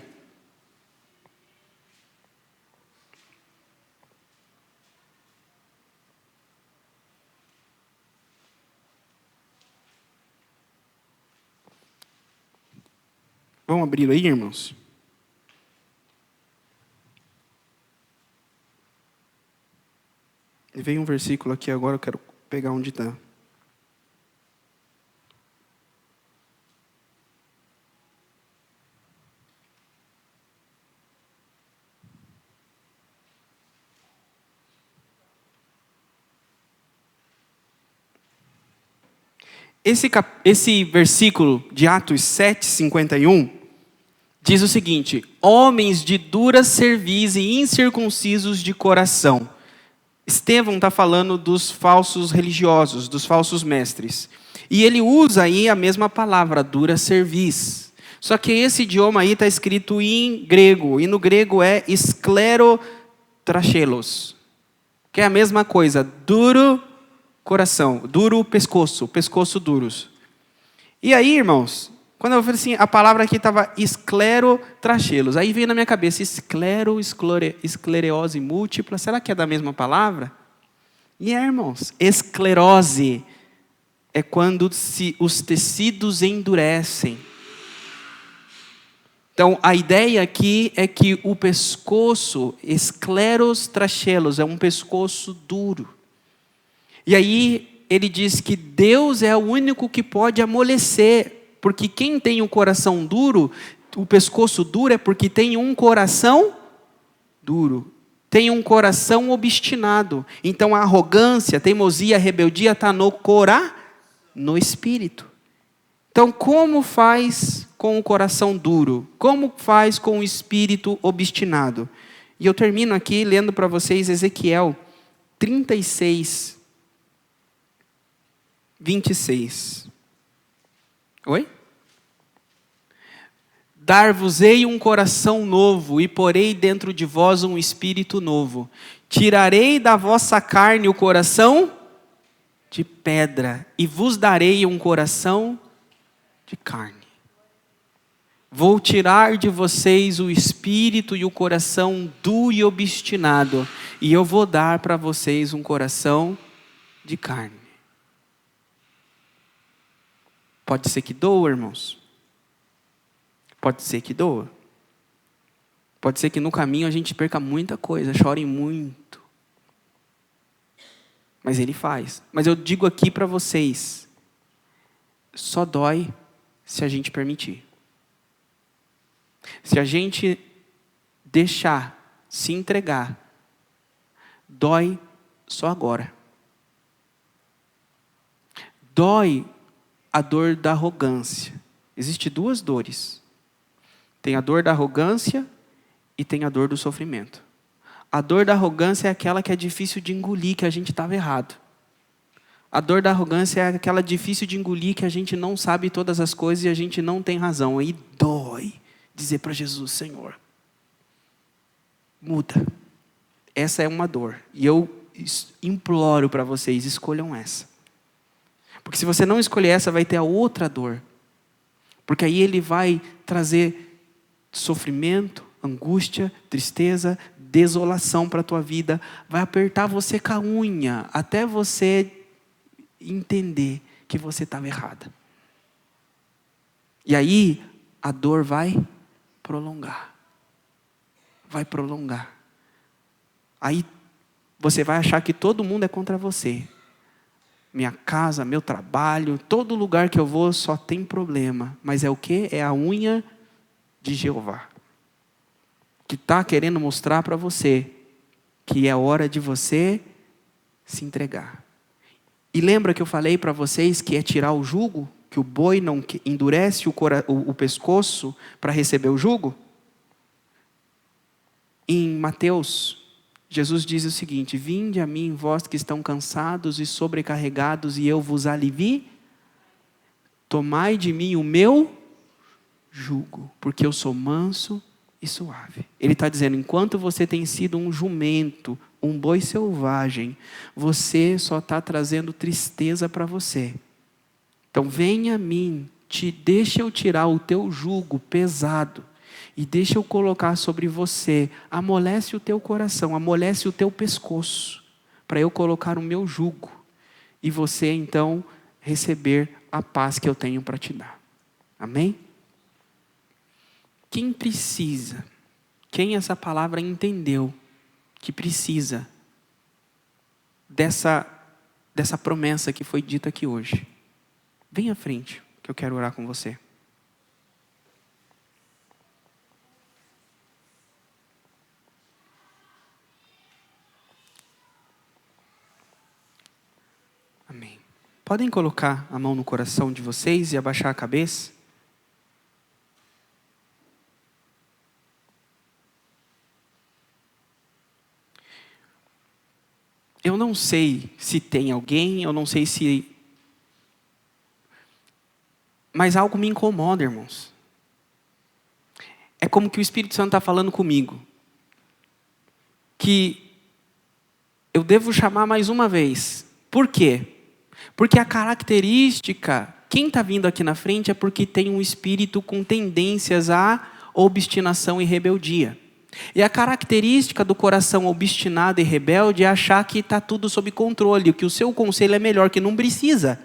Vamos abrir aí, irmãos? E veio um versículo aqui agora, eu quero pegar onde está. Esse versículo de Atos 7, 51, diz o seguinte, homens de dura cerviz e incircuncisos de coração. Estevão está falando dos falsos religiosos, dos falsos mestres. E ele usa aí a mesma palavra, dura cerviz. Só que esse idioma aí está escrito em grego, e no grego é sklerotrachelos, que é a mesma coisa, duro coração, duro pescoço duros. E aí, irmãos, quando eu falei assim, a palavra aqui estava esclerotrachelos, aí veio na minha cabeça, esclerose múltipla, será que é da mesma palavra? E irmãos, esclerose é quando os tecidos endurecem. Então, a ideia aqui é que o pescoço, esclerotrachelos, é um pescoço duro. E aí, ele diz que Deus é o único que pode amolecer, porque quem tem um coração duro, o pescoço duro é porque tem um coração duro, tem um coração obstinado. Então a arrogância, a teimosia, a rebeldia está no espírito. Então como faz com o coração duro? Como faz com o espírito obstinado? E eu termino aqui lendo para vocês Ezequiel 36, 26. Oi? Dar-vos-ei um coração novo, e porei dentro de vós um espírito novo. Tirarei da vossa carne o coração de pedra, e vos darei um coração de carne. Vou tirar de vocês o espírito e o coração duro e obstinado, e eu vou dar para vocês um coração de carne. Pode ser que doa, irmãos. Pode ser que doa. Pode ser que no caminho a gente perca muita coisa, chore muito. Mas Ele faz. Mas eu digo aqui para vocês, só dói se a gente permitir. Se a gente deixar, se entregar, dói só agora. Dói a dor da arrogância. Existem duas dores. Tem a dor da arrogância e tem a dor do sofrimento. A dor da arrogância é aquela que é difícil de engolir, que a gente estava errado. A dor da arrogância é aquela difícil de engolir, que a gente não sabe todas as coisas e a gente não tem razão. Aí dói dizer para Jesus: Senhor, muda. Essa é uma dor. E eu imploro para vocês, escolham essa. Porque se você não escolher essa, vai ter a outra dor. Porque aí ele vai trazer sofrimento, angústia, tristeza, desolação para a tua vida. Vai apertar você com a unha, até você entender que você estava errada. E aí, a dor vai prolongar. Vai prolongar. Aí, você vai achar que todo mundo é contra você. Minha casa, meu trabalho, todo lugar que eu vou só tem problema. Mas é o quê? É a unha de Jeová, que está querendo mostrar para você que é hora de você se entregar. E lembra que eu falei para vocês que é tirar o jugo? Que o boi não endurece o pescoço para receber o jugo? Em Mateus, Jesus diz o seguinte: vinde a mim, vós que estão cansados e sobrecarregados, e eu vos alivio. Tomai de mim o meu jugo, porque eu sou manso e suave. Ele está dizendo, enquanto você tem sido um jumento, um boi selvagem, você só está trazendo tristeza para você. Então venha a mim, deixa eu tirar o teu jugo pesado, e deixa eu colocar sobre você, amolece o teu coração, amolece o teu pescoço, para eu colocar o meu jugo, e você então receber a paz que eu tenho para te dar. Amém? Quem precisa, quem essa palavra entendeu, que precisa dessa promessa que foi dita aqui hoje, vem à frente, que eu quero orar com você. Amém. Podem colocar a mão no coração de vocês e abaixar a cabeça? Eu não sei se tem alguém, eu não sei se... Mas algo me incomoda, irmãos. É como que o Espírito Santo está falando comigo. Que eu devo chamar mais uma vez. Por quê? Porque a característica, quem está vindo aqui na frente é porque tem um espírito com tendências à obstinação e rebeldia. E a característica do coração obstinado e rebelde é achar que está tudo sob controle, que o seu conselho é melhor, que não precisa.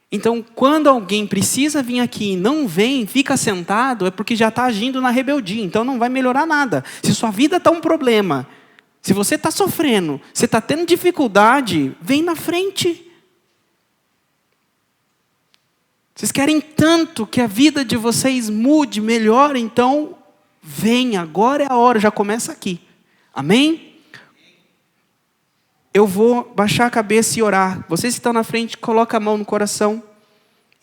Então, quando alguém precisa vir aqui e não vem, fica sentado, é porque já está agindo na rebeldia, então não vai melhorar nada. Se sua vida está um problema, se você está sofrendo, você está tendo dificuldade, vem na frente. Vocês querem tanto que a vida de vocês mude, melhore, então... Vem, agora é a hora, já começa aqui. Amém? Eu vou baixar a cabeça e orar. Vocês que estão na frente, coloca a mão no coração.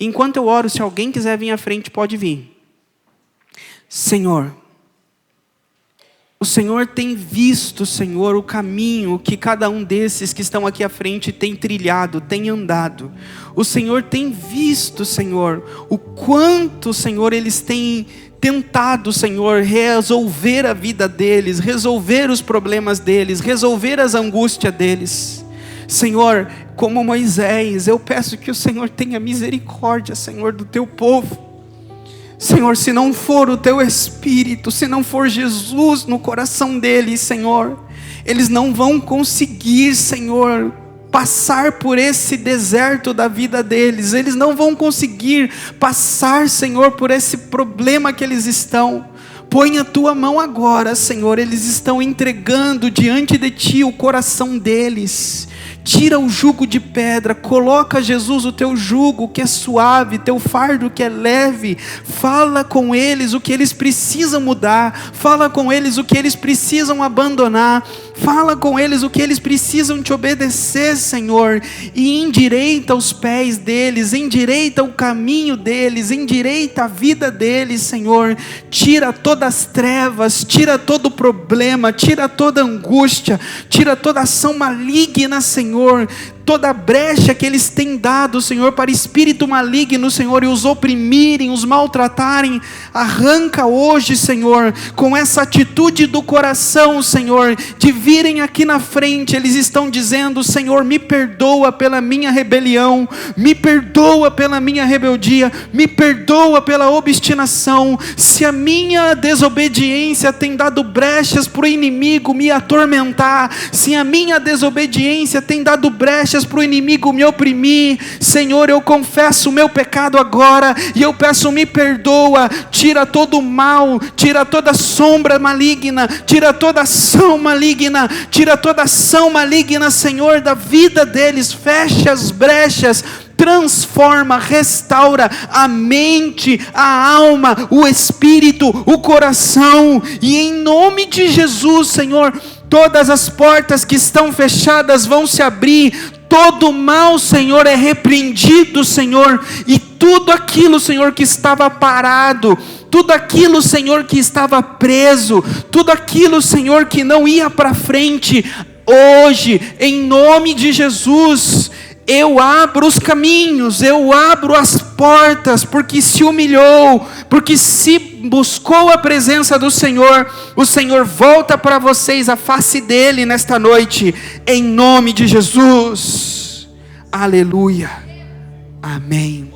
Enquanto eu oro, se alguém quiser vir à frente, pode vir. Senhor, o Senhor tem visto, Senhor, o caminho que cada um desses que estão aqui à frente tem trilhado, tem andado. O Senhor tem visto, Senhor, o quanto, Senhor, eles têm tentado, Senhor, resolver a vida deles, resolver os problemas deles, resolver as angústias deles. Senhor, como Moisés, eu peço que o Senhor tenha misericórdia, Senhor, do teu povo. Senhor, se não for o teu Espírito, se não for Jesus no coração deles, Senhor, eles não vão conseguir, Senhor, passar por esse deserto da vida deles. Eles não vão conseguir passar, Senhor, por esse problema que eles estão. Põe a tua mão agora, Senhor. Eles estão entregando diante de ti o coração deles. Tira o jugo de pedra, coloca, Jesus, o teu jugo que é suave, teu fardo que é leve. Fala com eles o que eles precisam mudar, fala com eles o que eles precisam abandonar, fala com eles o que eles precisam te obedecer, Senhor, e endireita os pés deles, endireita o caminho deles, endireita a vida deles, Senhor. Tira todas as trevas, tira todo o problema, tira toda a angústia, tira toda a ação maligna, Senhor. toda brecha que eles têm dado, Senhor, para espírito maligno, Senhor, e os oprimirem, os maltratarem, arranca hoje, Senhor, com essa atitude do coração, Senhor, de virem aqui na frente. Eles estão dizendo: Senhor, me perdoa pela minha rebelião, me perdoa pela minha rebeldia, me perdoa pela obstinação. Se a minha desobediência tem dado brechas para o inimigo me atormentar, se a minha desobediência tem dado brechas para o inimigo me oprimir, Senhor, eu confesso o meu pecado agora, e eu peço: me perdoa, tira todo o mal, tira toda sombra maligna, tira toda ação maligna, tira toda ação maligna, Senhor, da vida deles, fecha as brechas, transforma, restaura a mente, a alma, o espírito, o coração, e em nome de Jesus, Senhor, todas as portas que estão fechadas vão se abrir, todo mal, Senhor, é repreendido, Senhor, e tudo aquilo, Senhor, que estava parado, tudo aquilo, Senhor, que estava preso, tudo aquilo, Senhor, que não ia para frente, hoje, em nome de Jesus, eu abro os caminhos, eu abro as portas, porque se humilhou, porque se buscou a presença do Senhor, o Senhor volta para vocês a face dele nesta noite, em nome de Jesus, aleluia, amém.